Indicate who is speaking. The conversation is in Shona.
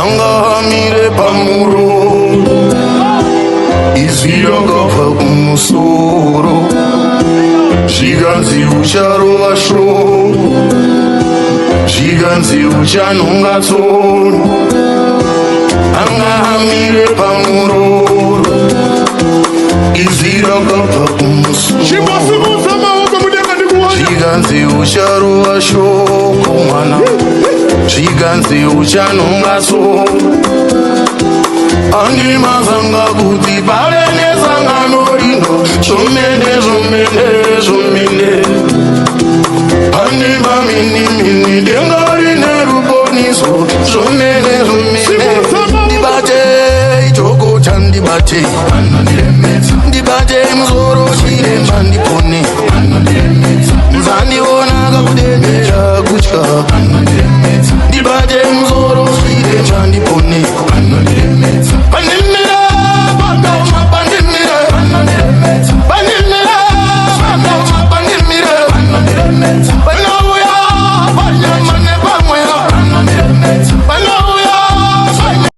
Speaker 1: Angamire pamuro izvirangabva kumusoro zvikanzi ucharova shoro zvikanzi uchanhonga tsono angamire pamuroro izvirangabva kumusoro zvikanzi ucharova shoko mwana zvikanzi uchanhonga tsono andimazanga kuti pave nesangano rino zvomene andima minimini denga rine ruboniso zvomene ndibate chokota ndibate